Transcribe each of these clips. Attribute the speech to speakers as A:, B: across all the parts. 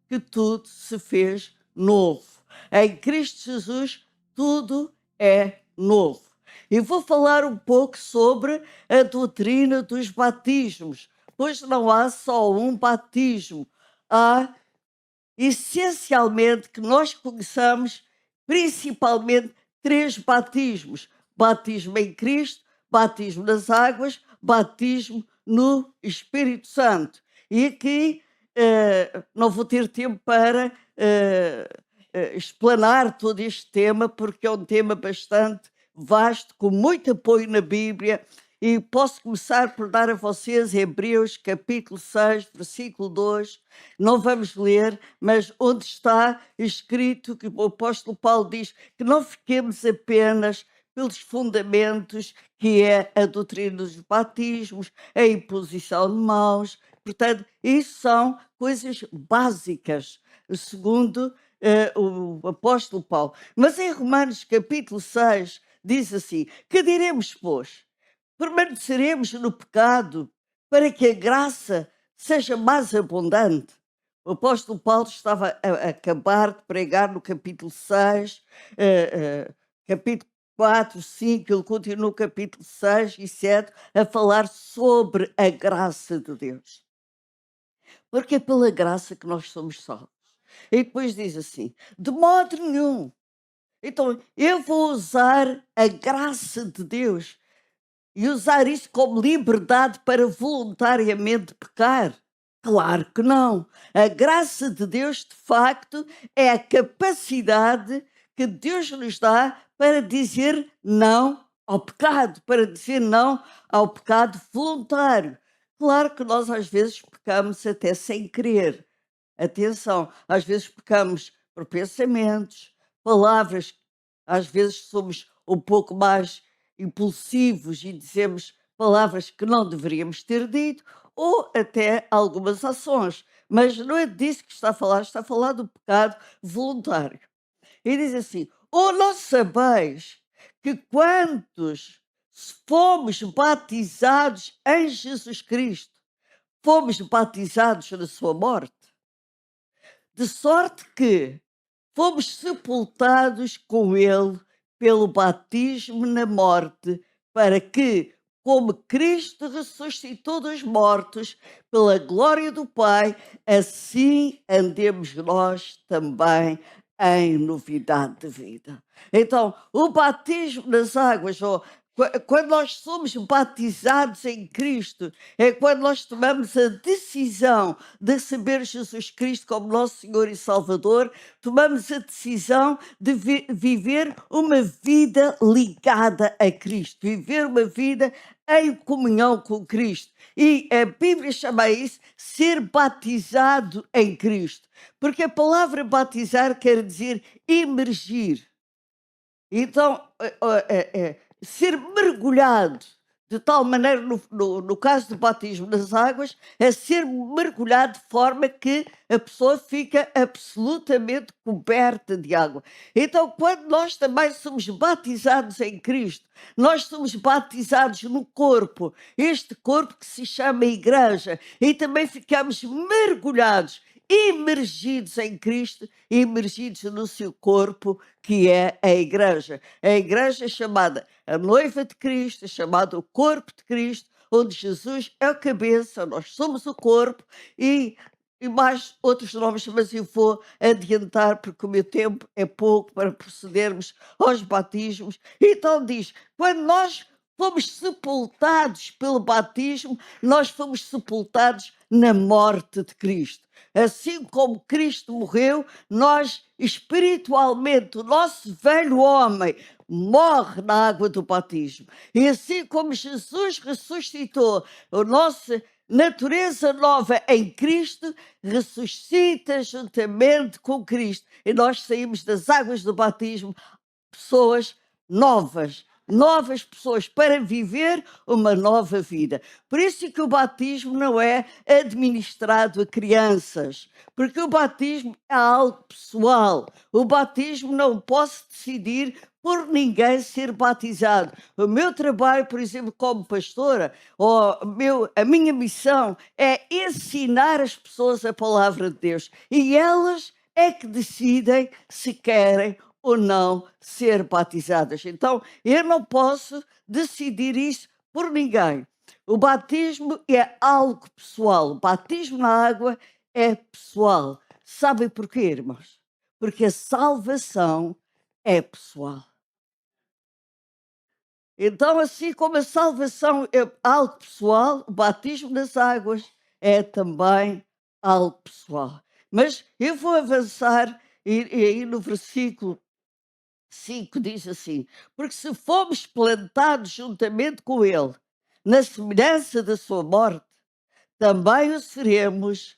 A: que tudo se fez novo. Em Cristo Jesus, tudo é novo. E vou falar um pouco sobre a doutrina dos batismos, pois não há só um batismo. Há, essencialmente, que nós conheçamos, principalmente, três batismos: batismo em Cristo, batismo nas águas, batismo no Espírito Santo. E aqui não vou ter tempo para explanar todo este tema, porque é um tema bastante vasto, com muito apoio na Bíblia, e posso começar por dar a vocês Hebreus capítulo 6, versículo 2. Não vamos ler, mas onde está escrito que o apóstolo Paulo diz que não fiquemos apenas pelos fundamentos, que é a doutrina dos batismos, a imposição de mãos. Portanto, isso são coisas básicas, segundo o apóstolo Paulo. Mas em Romanos capítulo 6 diz assim: que diremos, pois? Permaneceremos no pecado para que a graça seja mais abundante? O apóstolo Paulo estava a acabar de pregar no capítulo 6, capítulo 4, 5, ele continua no capítulo 6 e 7 a falar sobre a graça de Deus. Porque é pela graça que nós somos salvos. E depois diz assim: de modo nenhum. Então, eu vou usar a graça de Deus e usar isso como liberdade para voluntariamente pecar? Claro que não. A graça de Deus, de facto, é a capacidade que Deus nos dá para dizer não ao pecado, para dizer não ao pecado voluntário. Claro que nós às vezes pecamos até sem querer. Atenção, às vezes pecamos por pensamentos, palavras, às vezes somos um pouco mais impulsivos e dizemos palavras que não deveríamos ter dito, ou até algumas ações. Mas não é disso que está a falar do pecado voluntário. E diz assim: ou não sabeis que quantos fomos batizados em Jesus Cristo, fomos batizados na sua morte? De sorte que fomos sepultados com ele pelo batismo na morte, para que, como Cristo ressuscitou dos mortos pela glória do Pai, assim andemos nós também em novidade de vida. Então, o batismo nas águas, ou quando nós somos batizados em Cristo, é quando nós tomamos a decisão de receber Jesus Cristo como nosso Senhor e Salvador, tomamos a decisão de viver uma vida ligada a Cristo, viver uma vida em comunhão com Cristo. E a Bíblia chama isso ser batizado em Cristo, porque a palavra batizar quer dizer imergir. Então, ser mergulhado, de tal maneira, no caso do batismo nas águas, é ser mergulhado de forma que a pessoa fica absolutamente coberta de água. Então, quando nós também somos batizados em Cristo, nós somos batizados no corpo, este corpo que se chama Igreja, e também ficamos mergulhados, imergidos em Cristo, imergidos no seu corpo, que é a Igreja. A Igreja é chamada a noiva de Cristo, é chamada o corpo de Cristo, onde Jesus é a cabeça, nós somos o corpo, e mais outros nomes, mas eu vou adiantar porque o meu tempo é pouco para procedermos aos batismos. Então diz, quando nós fomos sepultados pelo batismo, nós fomos sepultados na morte de Cristo. Assim como Cristo morreu, nós espiritualmente, o nosso velho homem morre na água do batismo. E assim como Jesus ressuscitou, a nossa natureza nova em Cristo ressuscita juntamente com Cristo. E nós saímos das águas do batismo pessoas novas, novas pessoas para viver uma nova vida. Por isso que o batismo não é administrado a crianças, porque o batismo é algo pessoal. O batismo não posso decidir por ninguém ser batizado. O meu trabalho, por exemplo, como pastora, ou a minha missão é ensinar as pessoas a palavra de Deus. E elas é que decidem se querem ou não ser batizadas. Então, eu não posso decidir isso por ninguém. O batismo é algo pessoal. O batismo na água é pessoal. Sabem porquê, irmãos? Porque a salvação é pessoal. Então, assim como a salvação é algo pessoal, o batismo nas águas é também algo pessoal. Mas eu vou avançar e aí no versículo 5 diz assim: porque se fomos plantados juntamente com ele, na semelhança da sua morte, também o seremos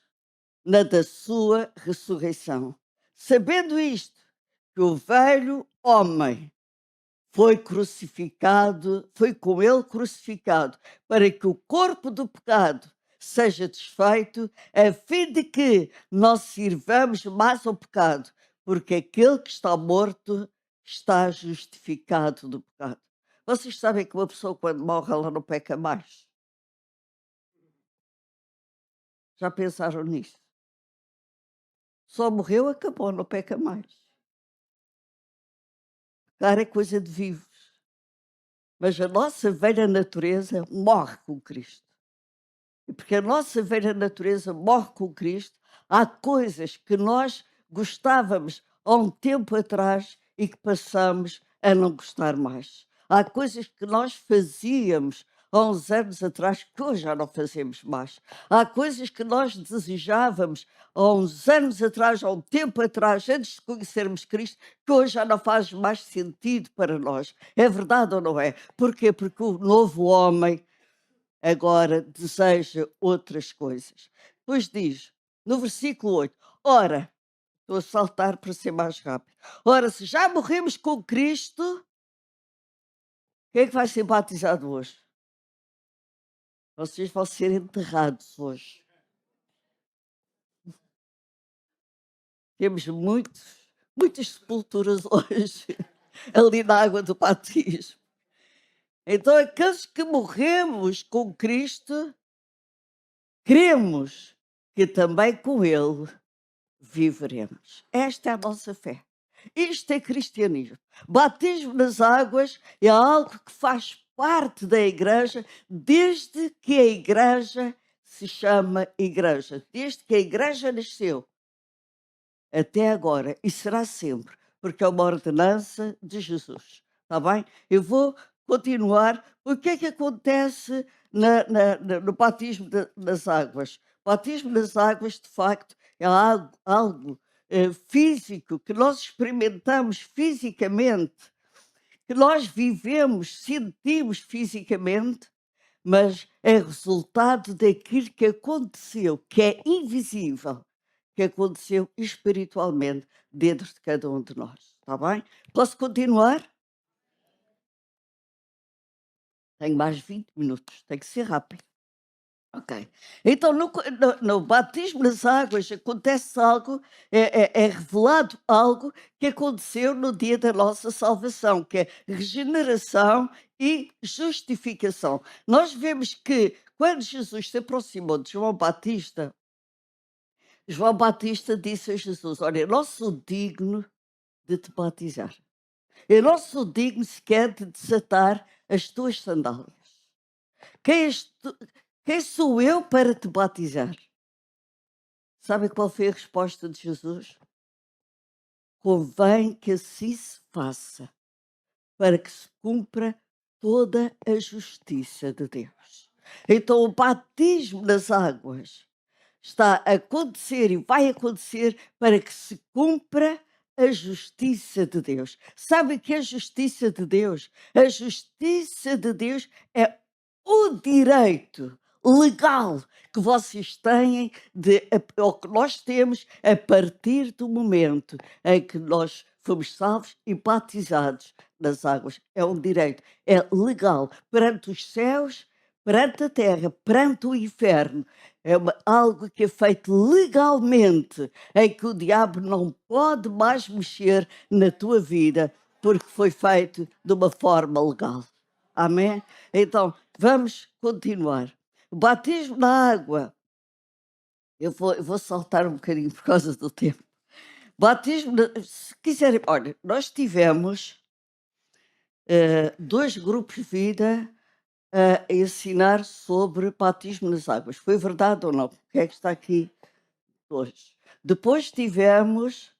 A: na da sua ressurreição. Sabendo isto, que o velho homem foi crucificado, foi com ele crucificado, para que o corpo do pecado seja desfeito, a fim de que não sirvamos mais ao pecado, porque aquele que está morto está justificado do pecado. Vocês sabem que uma pessoa quando morre ela não peca mais? Já pensaram nisso? Só morreu, acabou, não peca mais. Pecar é coisa de vivos. Mas a nossa velha natureza morre com Cristo. E porque a nossa velha natureza morre com Cristo, há coisas que nós gostávamos há um tempo atrás e que passamos a não gostar mais. Há coisas que nós fazíamos há uns anos atrás que hoje já não fazemos mais. Há coisas que nós desejávamos há uns anos atrás, há um tempo atrás, antes de conhecermos Cristo, que hoje já não faz mais sentido para nós. É verdade ou não é? Porquê? Porque o novo homem agora deseja outras coisas. Depois diz, no versículo 8, ora, estou a saltar para ser mais rápido. Ora, se já morremos com Cristo, quem é que vai ser batizado hoje? Vocês vão ser enterrados hoje. Temos muitas sepulturas hoje, ali na água do batismo. Então, aqueles que morremos com Cristo, cremos que também com Ele viveremos. Esta é a nossa fé. Isto é cristianismo. Batismo nas águas é algo que faz parte da igreja desde que a igreja se chama igreja. Desde que a igreja nasceu até agora e será sempre, porque é uma ordenança de Jesus. Está bem? Eu vou continuar. O que é que acontece no batismo nas águas? O batismo nas águas, de facto, é algo físico que nós experimentamos fisicamente, que nós vivemos, sentimos fisicamente, mas é resultado daquilo que aconteceu, que é invisível, que aconteceu espiritualmente dentro de cada um de nós. Está bem? Posso continuar? Tenho mais 20 minutos, tem que ser rápido. Ok. Então, no batismo nas águas acontece algo, é revelado algo que aconteceu no dia da nossa salvação, que é regeneração e justificação. Nós vemos que quando Jesus se aproximou de João Batista disse a Jesus: olha, eu não sou digno de te batizar. Eu não sou digno sequer de desatar as tuas sandálias. Quem és tu? Quem sou eu para te batizar? Sabe qual foi a resposta de Jesus? Convém que assim se faça, para que se cumpra toda a justiça de Deus. Então, o batismo nas águas está a acontecer e vai acontecer para que se cumpra a justiça de Deus. Sabe o que é a justiça de Deus? A justiça de Deus é o direito legal que vocês têm, ou que nós temos, a partir do momento em que nós fomos salvos e batizados nas águas. É um direito, é legal perante os céus, perante a terra, perante o inferno. É algo que é feito legalmente, em que o diabo não pode mais mexer na tua vida porque foi feito de uma forma legal. Amém? Então, vamos continuar. O batismo na água. Eu vou saltar um bocadinho por causa do tempo. Batismo, se quiserem, olha, nós tivemos 2 grupos de vida a ensinar sobre batismo nas águas. Foi verdade ou não? O que é que está aqui hoje? Depois tivemos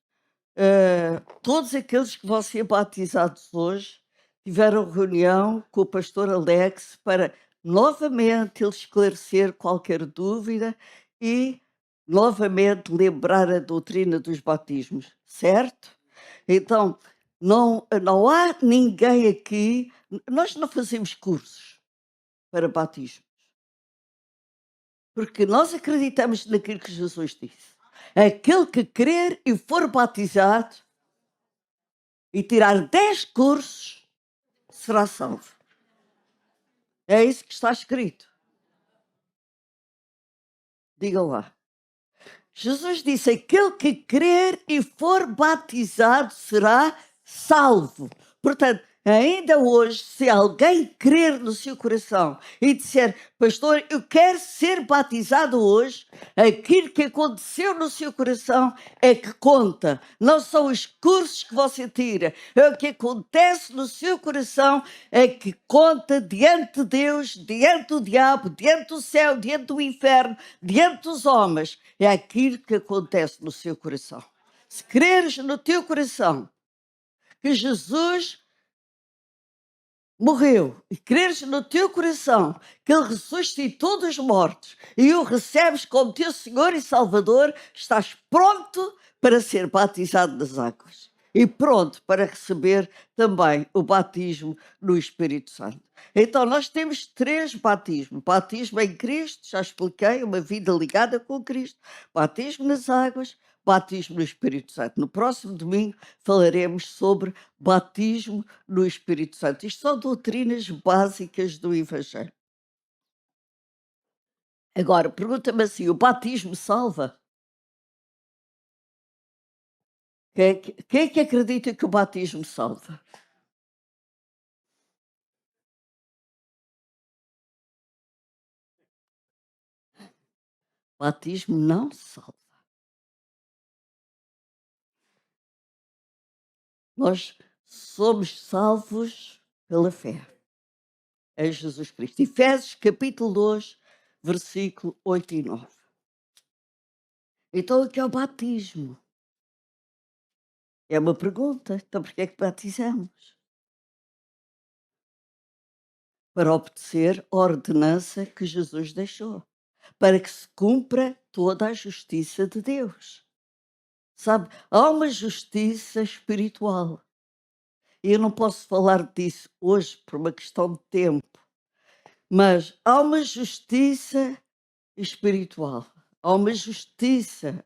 A: todos aqueles que vão ser batizados hoje, tiveram reunião com o pastor Alex para novamente ele esclarecer qualquer dúvida e novamente lembrar a doutrina dos batismos, certo? Então, não há ninguém aqui, nós não fazemos cursos para batismo, porque nós acreditamos naquilo que Jesus disse. Aquele que crer e for batizado e tirar 10 cursos, será salvo. É isso que está escrito. Digam lá. Jesus disse: aquele que crer e for batizado será salvo. Portanto, ainda hoje, se alguém crer no seu coração e disser: pastor, eu quero ser batizado hoje, aquilo que aconteceu no seu coração é que conta. Não são os cursos que você tira, é o que acontece no seu coração é que conta diante de Deus, diante do diabo, diante do céu, diante do inferno, diante dos homens. É aquilo que acontece no seu coração. Se creres no teu coração que Jesus morreu e creres no teu coração que Ele ressuscitou dos mortos e o recebes como teu Senhor e Salvador, estás pronto para ser batizado nas águas e pronto para receber também o batismo no Espírito Santo. Então nós temos 3 batismos: batismo em Cristo, já expliquei, uma vida ligada com Cristo; batismo nas águas; batismo no Espírito Santo. No próximo domingo falaremos sobre batismo no Espírito Santo. Isto são doutrinas básicas do Evangelho. Agora, pergunta-me assim: o batismo salva? Quem é que acredita que o batismo salva? Batismo não salva. Nós somos salvos pela fé em Jesus Cristo. Efésios capítulo 2, versículo 8 e 9. Então, o que é o batismo? É uma pergunta. Então, por que é que batizamos? Para obedecer a ordenança que Jesus deixou, para que se cumpra toda a justiça de Deus. Sabe, há uma justiça espiritual. E eu não posso falar disso hoje por uma questão de tempo, mas há uma justiça espiritual. Há uma justiça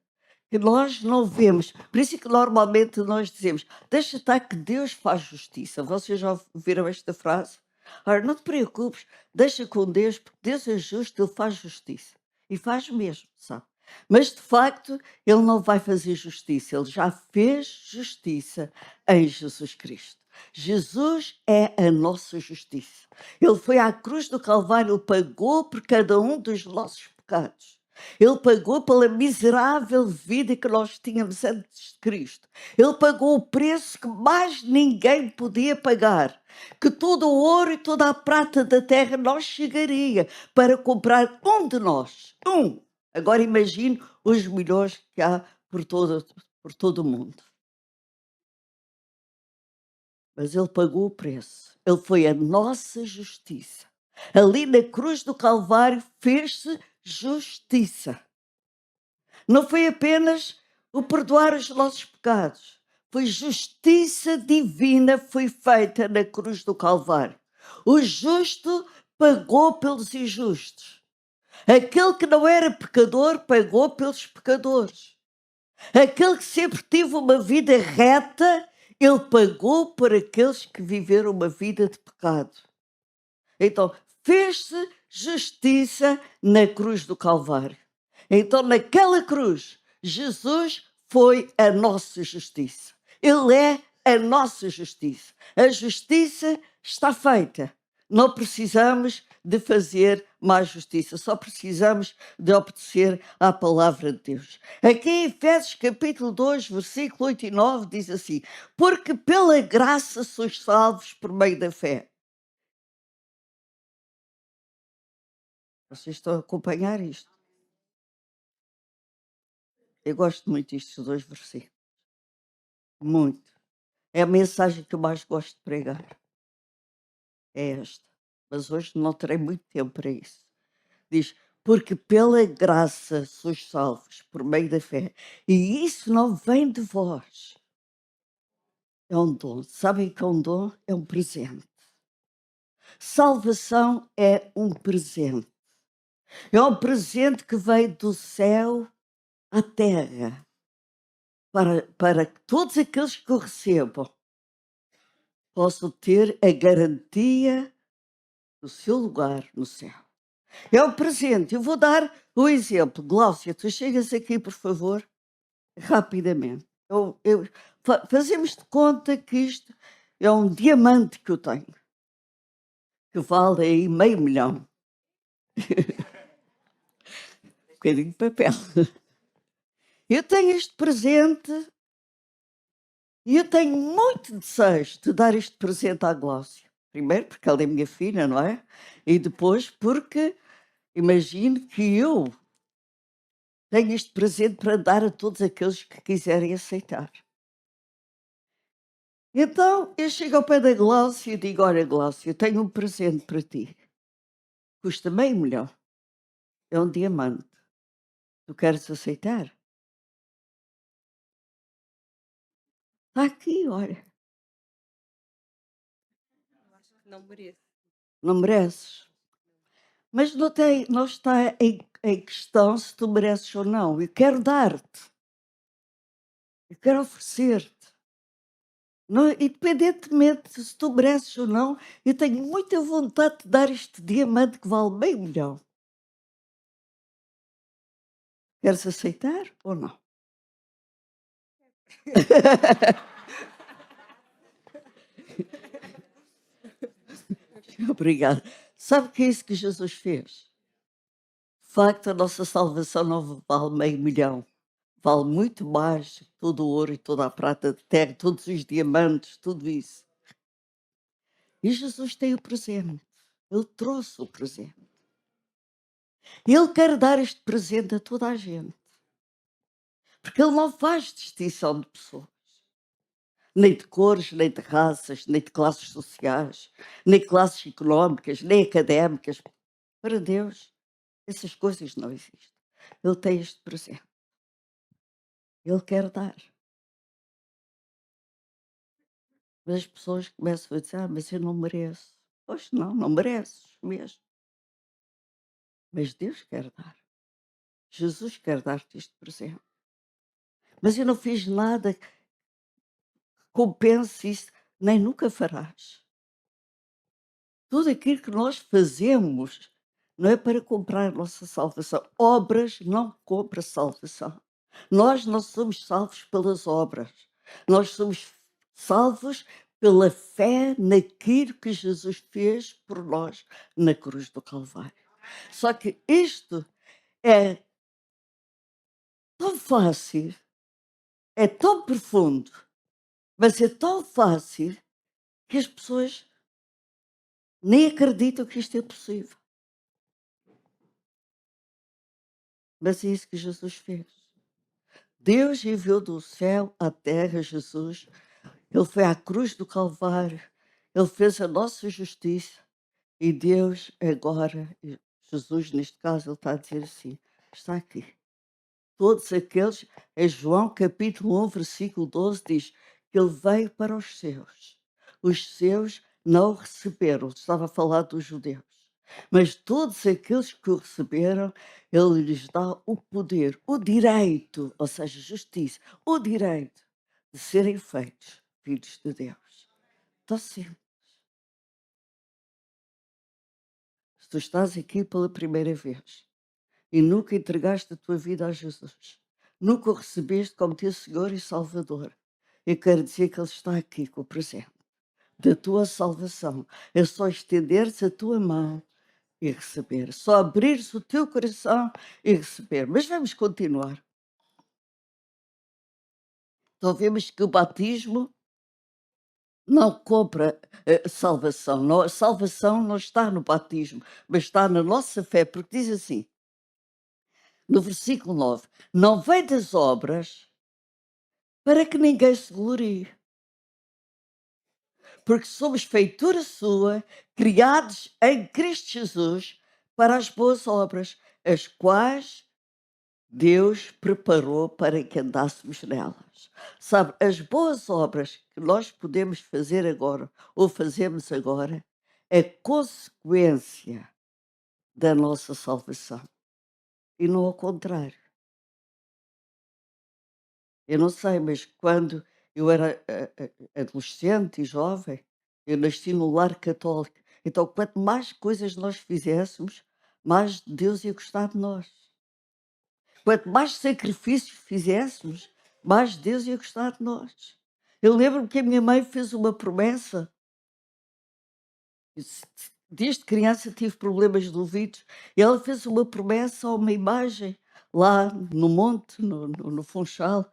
A: que nós não vemos. Por isso é que normalmente nós dizemos: deixa estar que Deus faz justiça. Vocês já ouviram esta frase? Ora, não te preocupes, deixa com Deus, porque Deus é justo, Ele faz justiça. E faz mesmo, sabe? Mas de facto, Ele não vai fazer justiça, Ele já fez justiça em Jesus Cristo. Jesus é a nossa justiça. Ele foi à cruz do Calvário, Ele pagou por cada um dos nossos pecados. Ele pagou pela miserável vida que nós tínhamos antes de Cristo. Ele pagou o preço que mais ninguém podia pagar, que todo o ouro e toda a prata da terra não chegaria para comprar um de nós. Um. Agora imagine os milhões que há por todo o mundo. Mas Ele pagou o preço. Ele foi a nossa justiça. Ali na cruz do Calvário fez-se justiça. Não foi apenas o perdoar os nossos pecados. Foi justiça divina, foi feita na cruz do Calvário. O justo pagou pelos injustos. Aquele que não era pecador pagou pelos pecadores. Aquele que sempre teve uma vida reta, ele pagou por aqueles que viveram uma vida de pecado. Então, fez-se justiça na cruz do Calvário. Então, naquela cruz, Jesus foi a nossa justiça. Ele é a nossa justiça. A justiça está feita. Não precisamos de fazer mais justiça, só precisamos de obedecer à palavra de Deus. Aqui em Efésios capítulo 2, versículo 8 e 9 diz assim: porque pela graça sois salvos por meio da fé. Vocês estão a acompanhar isto? Eu gosto muito destes dois versículos. Muito. É a mensagem que eu mais gosto de pregar. É esta. Mas hoje não terei muito tempo para isso. Diz, porque pela graça sois salvos por meio da fé. E isso não vem de vós. É um dom. Sabem que é um dom? É um presente. Salvação é um presente. É um presente que veio do céu à terra. Para que todos aqueles que o recebam possam ter a garantia do seu lugar no céu. É um presente. Eu vou dar o exemplo. Gláucia, tu chegas aqui, por favor, rapidamente. Fazemos de conta que isto é um diamante que eu tenho, que vale aí $500,000. Um bocadinho de papel. Eu tenho este presente e eu tenho muito desejo de dar este presente à Gláucia. Primeiro porque ela é minha filha, não é? E depois porque imagino que eu tenho este presente para dar a todos aqueles que quiserem aceitar. Então, eu chego ao pé da Gláucia e digo, olha Gláucia, eu tenho um presente para ti. Custa $500,000. É um diamante. Tu queres aceitar? Está aqui, olha.
B: Não mereço.
A: Não mereces. Mas não está em questão se tu mereces ou não. Eu quero dar-te. Eu quero oferecer-te. Não, independentemente se tu mereces ou não, eu tenho muita vontade de dar este diamante que vale $500,000. Queres aceitar ou não? Obrigada. Sabe o que é isso que Jesus fez? De facto, a nossa salvação não vale $500,000. Vale muito mais que todo o ouro e toda a prata de terra, todos os diamantes, tudo isso. E Jesus tem o presente. Ele trouxe o presente. Ele quer dar este presente a toda a gente. Porque ele não faz distinção de pessoas. Nem de cores, nem de raças, nem de classes sociais, nem de classes económicas, nem académicas. Para Deus, essas coisas não existem. Ele tem este presente. Ele quer dar. Mas as pessoas começam a dizer, mas eu não mereço. Pois não, não mereces mesmo. Mas Deus quer dar. Jesus quer dar-te este presente. Mas eu não fiz nada que compense isso, nem nunca farás. Tudo aquilo que nós fazemos não é para comprar a nossa salvação. Obras não compram salvação. Nós não somos salvos pelas obras. Nós somos salvos pela fé naquilo que Jesus fez por nós na cruz do Calvário. Só que isto é tão fácil, é tão profundo, mas é tão fácil que as pessoas nem acreditam que isto é possível. Mas é isso que Jesus fez. Deus enviou do céu à terra Jesus. Ele foi à cruz do Calvário. Ele fez a nossa justiça. E Deus agora, Jesus neste caso, ele está a dizer assim, está aqui. Todos aqueles, em João capítulo 1, versículo 12, diz que ele veio para os seus. Os seus não o receberam. Estava a falar dos judeus. Mas todos aqueles que o receberam, ele lhes dá o poder, o direito, ou seja, justiça, o direito de serem feitos filhos de Deus. Então, sim, se tu estás aqui pela primeira vez e nunca entregaste a tua vida a Jesus, nunca o recebeste como teu Senhor e Salvador, eu quero dizer que Ele está aqui com o presente da tua salvação. É só estenderes a tua mão e receber. Só abrires o teu coração e receber. Mas vamos continuar. Então vemos que o batismo não compra salvação. A salvação não está no batismo, mas está na nossa fé, porque diz assim, no versículo 9, não vem das obras para que ninguém se glorie, porque somos feitura sua, criados em Cristo Jesus para as boas obras, as quais Deus preparou para que andássemos nelas. Sabe, as boas obras que nós podemos fazer agora, ou fazemos agora, é consequência da nossa salvação. E não ao contrário. Eu não sei, mas quando eu era adolescente e jovem, eu nasci num lar católico. Então, quanto mais coisas nós fizéssemos, mais Deus ia gostar de nós. Quanto mais sacrifícios fizéssemos, mais Deus ia gostar de nós. Eu lembro-me que a minha mãe fez uma promessa. Desde criança tive problemas de ouvidos. E ela fez uma promessa a uma imagem lá no monte, no Funchal.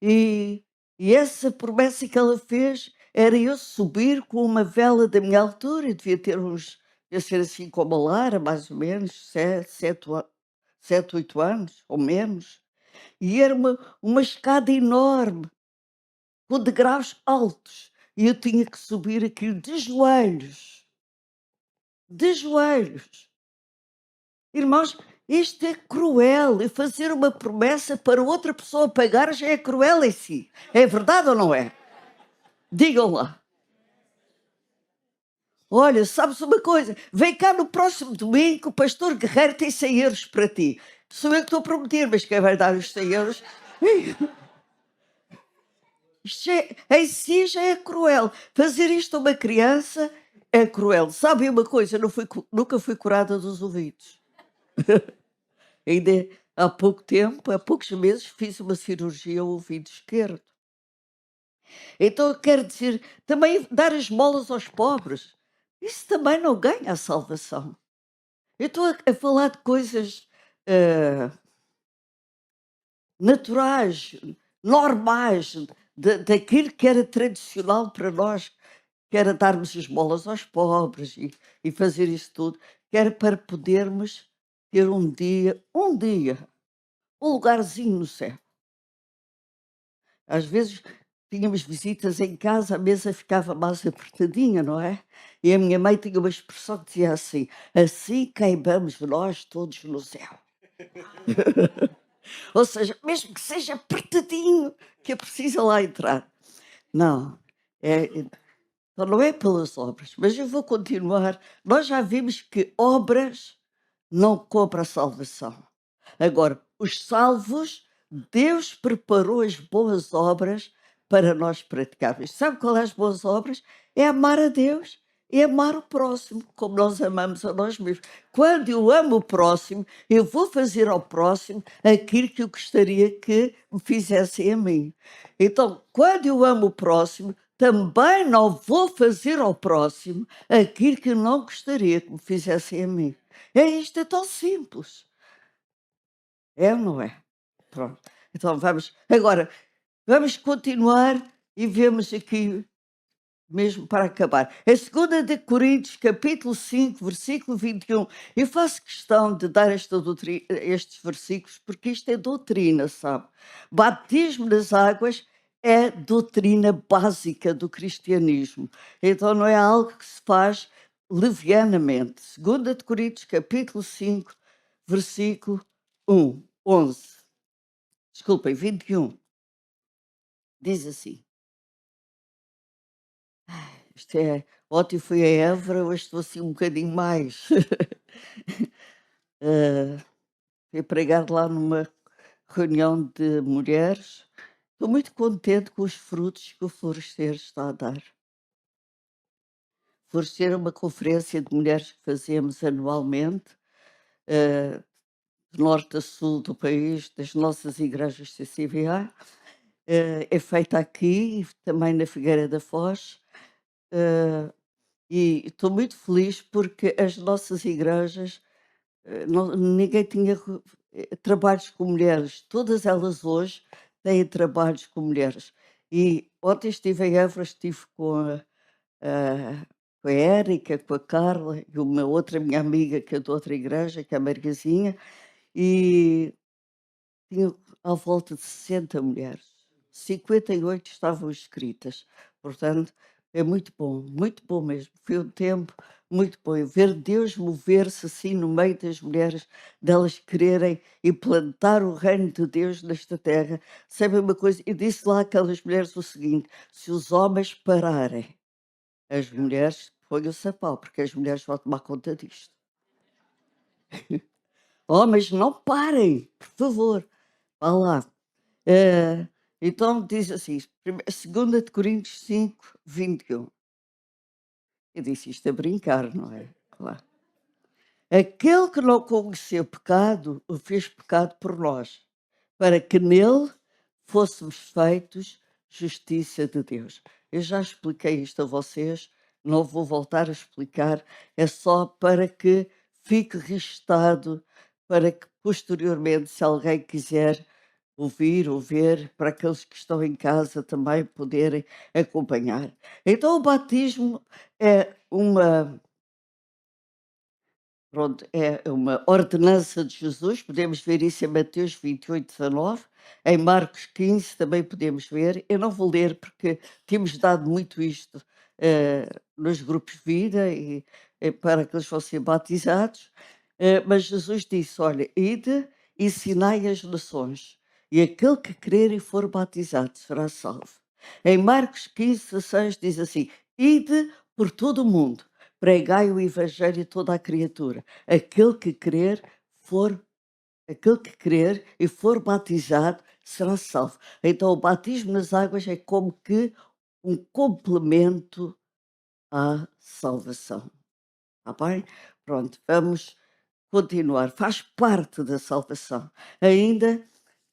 A: E, e essa promessa que ela fez era eu subir com uma vela da minha altura. Eu devia ter devia ser assim como a Lara, mais ou menos, 7, 8 anos, ou menos. E era uma escada enorme, com degraus altos. E eu tinha que subir aquilo de joelhos. De joelhos. Irmãos, isto é cruel. E fazer uma promessa para outra pessoa pagar já é cruel em si. É verdade ou não é? Digam lá. Olha, sabes uma coisa? Vem cá no próximo domingo, o pastor Guerreiro tem 100 euros para ti. Sou eu que estou a prometer, mas quem vai dar os 100 euros? Isto em si já é cruel. Fazer isto a uma criança é cruel. Sabe uma coisa? Nunca fui curada dos ouvidos. Ainda há pouco tempo, há poucos meses, fiz uma cirurgia ao ouvido esquerdo. Então eu quero dizer, também dar esmolas aos pobres. Isso também não ganha a salvação. Eu estou a falar de coisas naturais, normais, daquilo que era tradicional para nós, que era darmos esmolas aos pobres e fazer isso tudo, que era para podermos ter um dia, um lugarzinho no céu. Às vezes tínhamos visitas em casa, a mesa ficava mais apertadinha, não é? E a minha mãe tinha uma expressão que dizia assim caibamos nós todos no céu. Ou seja, mesmo que seja apertadinho, que é preciso lá entrar. Não, então não é pelas obras, mas eu vou continuar. Nós já vimos que obras não compram a salvação. Agora, os salvos, Deus preparou as boas obras para nós praticarmos. Sabe qual é as boas obras? É amar a Deus e amar o próximo, como nós amamos a nós mesmos. Quando eu amo o próximo, eu vou fazer ao próximo aquilo que eu gostaria que me fizessem a mim. Então, quando eu amo o próximo, também não vou fazer ao próximo aquilo que eu não gostaria que me fizessem a mim. Isto é tão simples. É ou não é? Pronto. Então vamos continuar e vemos aqui, mesmo para acabar. A 2 de Coríntios, capítulo 5, versículo 21. Eu faço questão de dar estes versículos, porque isto é doutrina, sabe? Batismo nas águas é doutrina básica do cristianismo. Então não é algo que se faz levianamente. 2 de Coríntios, capítulo 5, versículo 11. Desculpem, 21. Diz assim. Isto é, ontem fui a Évora, hoje estou assim um bocadinho mais. Fui pregar lá numa reunião de mulheres. Estou muito contente com os frutos que o Florescer está a dar. Florescer é uma conferência de mulheres que fazemos anualmente, de norte a sul do país, das nossas igrejas CCVA. é feita aqui e também na Figueira da Foz. eh, e estou muito feliz porque as nossas igrejas, ninguém tinha trabalhos com mulheres. Todas elas hoje têm trabalhos com mulheres. E ontem estive em Évora, estive a, com a Érica, com a Carla e uma outra minha amiga que é de outra igreja, que é a Margazinha, e tinha à volta de 60 mulheres. 58 estavam inscritas. Portanto, é muito bom mesmo. Foi um tempo muito bom. E ver Deus mover-se assim no meio das mulheres, delas quererem implantar o reino de Deus nesta terra. Sabe uma coisa? E disse lá aquelas mulheres o seguinte: se os homens pararem, as mulheres ponham-se a pau, porque as mulheres vão tomar conta disto. Homens, não parem, por favor. Vá lá. Então diz assim, 2 de Coríntios 5, 21. Eu disse isto a brincar, não é? Claro. Aquele que não conheceu pecado, o fez pecado por nós, para que nele fôssemos feitos justiça de Deus. Eu já expliquei isto a vocês, não vou voltar a explicar, é só para que fique registado, para que posteriormente, se alguém quiser ouvir ou ver, para aqueles que estão em casa também poderem acompanhar. Então, o batismo é uma ordenança de Jesus, podemos ver isso em Mateus 28, 19, em Marcos 15 também podemos ver. Eu não vou ler porque temos dado muito isto nos grupos de vida e para que eles fossem batizados, mas Jesus disse, olha, ide e ensinai as nações, e aquele que crer e for batizado será salvo. Em Marcos 15, 16 diz assim, ide por todo o mundo, pregai o evangelho a toda a criatura. For, aquele que crer e for batizado será salvo. Então o batismo nas águas é como que um complemento à salvação. Está bem? Pronto, vamos continuar. Faz parte da salvação. Ainda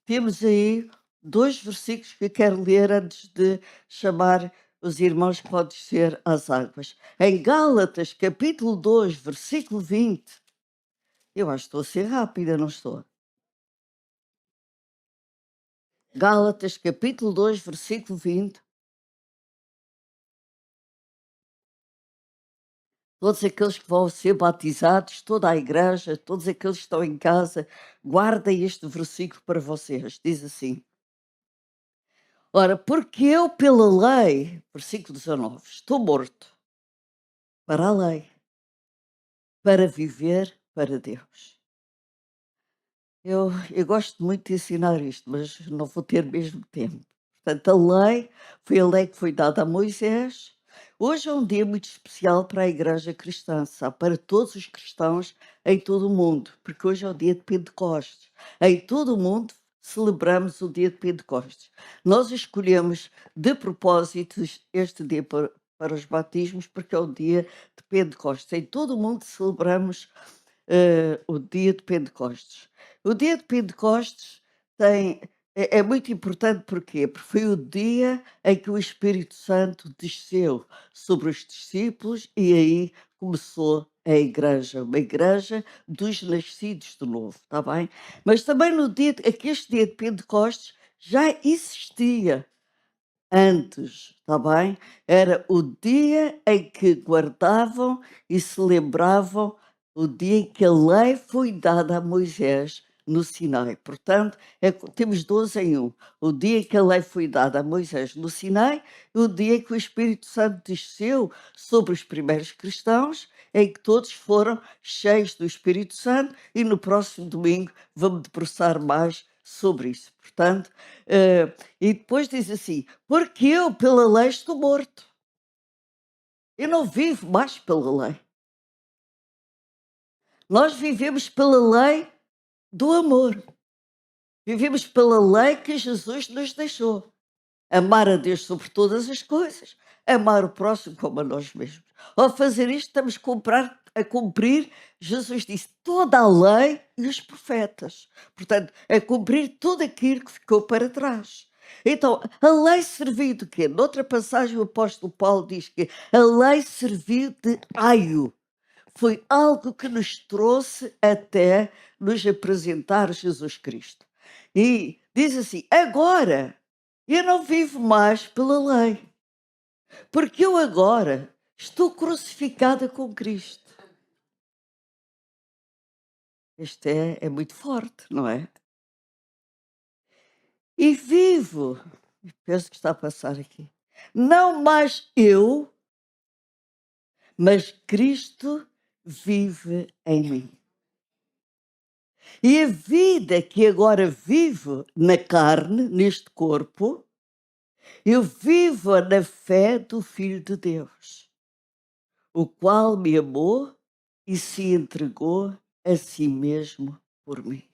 A: temos aí 2 versículos que eu quero ler antes de chamar os irmãos que podem descer às águas. Em Gálatas, capítulo 2, versículo 20. Eu acho que estou a ser rápida, não estou? Gálatas, capítulo 2, versículo 20. Todos aqueles que vão ser batizados, toda a igreja, todos aqueles que estão em casa, guardem este versículo para vocês. Diz assim: ora, porque eu pela lei, versículo 19, estou morto para a lei, para viver para Deus. Eu gosto muito de ensinar isto, mas não vou ter mesmo tempo. Portanto, a lei foi a lei que foi dada a Moisés. Hoje é um dia muito especial para a Igreja Cristã, sabe? Para todos os cristãos em todo o mundo, porque hoje é o dia de Pentecostes. Em todo o mundo celebramos o dia de Pentecostes. Nós escolhemos de propósito este dia para os batismos, porque é o dia de Pentecostes. Em todo o mundo celebramos o dia de Pentecostes. O dia de Pentecostes é muito importante porquê? Porque foi o dia em que o Espírito Santo desceu sobre os discípulos e aí começou a igreja, uma igreja dos nascidos de novo, está bem? Mas também no dia, aqui este dia de Pentecostes já existia antes, está bem? Era o dia em que guardavam e celebravam o dia em que a lei foi dada a Moisés no Sinai. Portanto, temos 12 em um. O dia em que a lei foi dada a Moisés no Sinai e o dia em que o Espírito Santo desceu sobre os primeiros cristãos, em que todos foram cheios do Espírito Santo, e no próximo domingo vamos debruçar mais sobre isso. Portanto, e depois diz assim, porque eu pela lei estou morto. Eu não vivo mais pela lei. Nós vivemos pela lei do amor. Vivemos pela lei que Jesus nos deixou. Amar a Deus sobre todas as coisas, amar o próximo como a nós mesmos. Ao fazer isto, estamos a cumprir, Jesus disse, toda a lei e os profetas. Portanto, a cumprir tudo aquilo que ficou para trás. Então, a lei serviu de quê? Noutra passagem, o apóstolo Paulo diz que a lei serviu de aio. Foi algo que nos trouxe até nos apresentar Jesus Cristo. E diz assim: agora eu não vivo mais pela lei, porque eu agora estou crucificada com Cristo. Isto é muito forte, não é? E vivo, penso que está a passar aqui, não mais eu, mas Cristo vive em mim. E a vida que agora vivo na carne, neste corpo, eu vivo na fé do Filho de Deus, o qual me amou e se entregou a si mesmo por mim.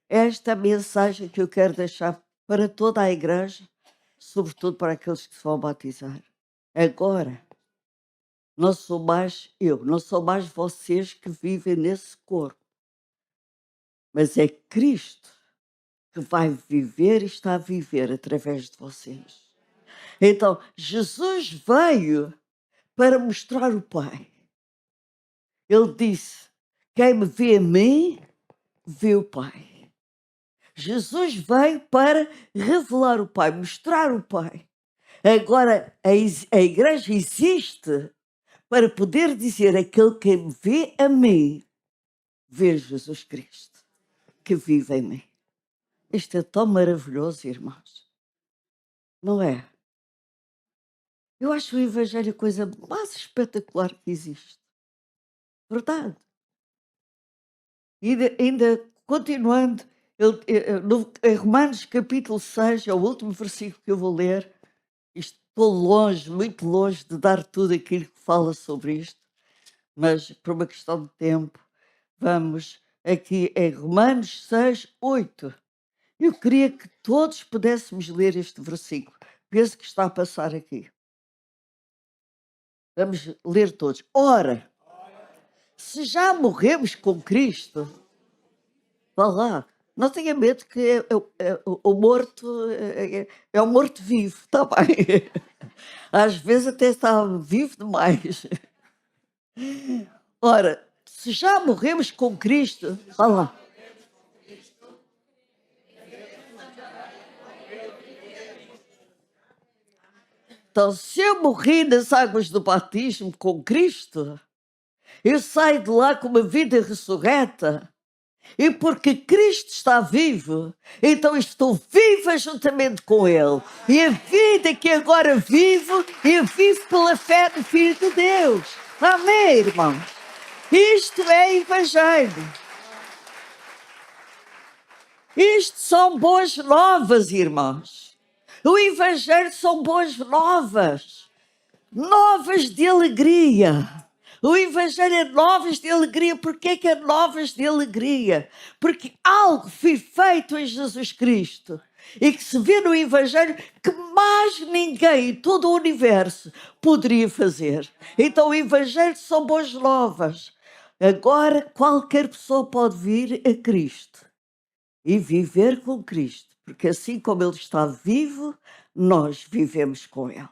A: Esta é a mensagem que eu quero deixar para toda a igreja, sobretudo para aqueles que se vão batizar. Agora, não sou mais eu, não sou mais vocês que vivem nesse corpo, mas é Cristo que vai viver e está a viver através de vocês. Então, Jesus veio para mostrar o Pai. Ele disse: quem me vê a mim, vê o Pai. Jesus veio para revelar o Pai, mostrar o Pai. Agora, a igreja existe para poder dizer: aquele que me vê a mim, vê Jesus Cristo, que vive em mim. Isto é tão maravilhoso, irmãos. Não é? Eu acho o Evangelho a coisa mais espetacular que existe. Verdade. E ainda continuando, em Romanos capítulo 6, é o último versículo que eu vou ler. Estou longe, muito longe de dar tudo aquilo que fala sobre isto, mas por uma questão de tempo, vamos aqui em Romanos 6, 8. Eu queria que todos pudéssemos ler este versículo. Penso que está a passar aqui. Vamos ler todos. Ora, se já morremos com Cristo, vá lá, não tenha medo que o morto é o morto vivo, está bem? Às vezes até está vivo demais. Ora, se já morremos com Cristo, vá lá. Então, se eu morri nas águas do batismo com Cristo, eu saio de lá com uma vida ressurreta. E porque Cristo está vivo, então estou viva juntamente com Ele. E a vida que agora vivo, eu vivo pela fé do Filho de Deus. Amém, irmãos? Isto é Evangelho. Isto são boas novas, irmãos. O Evangelho são boas novas. Novas de alegria. O Evangelho é novas de alegria. Porquê que é novas de alegria? Porque algo foi feito em Jesus Cristo e que se vê no Evangelho que mais ninguém em todo o universo poderia fazer. Então o Evangelho são boas novas. Agora qualquer pessoa pode vir a Cristo e viver com Cristo, porque assim como Ele está vivo, nós vivemos com Ele.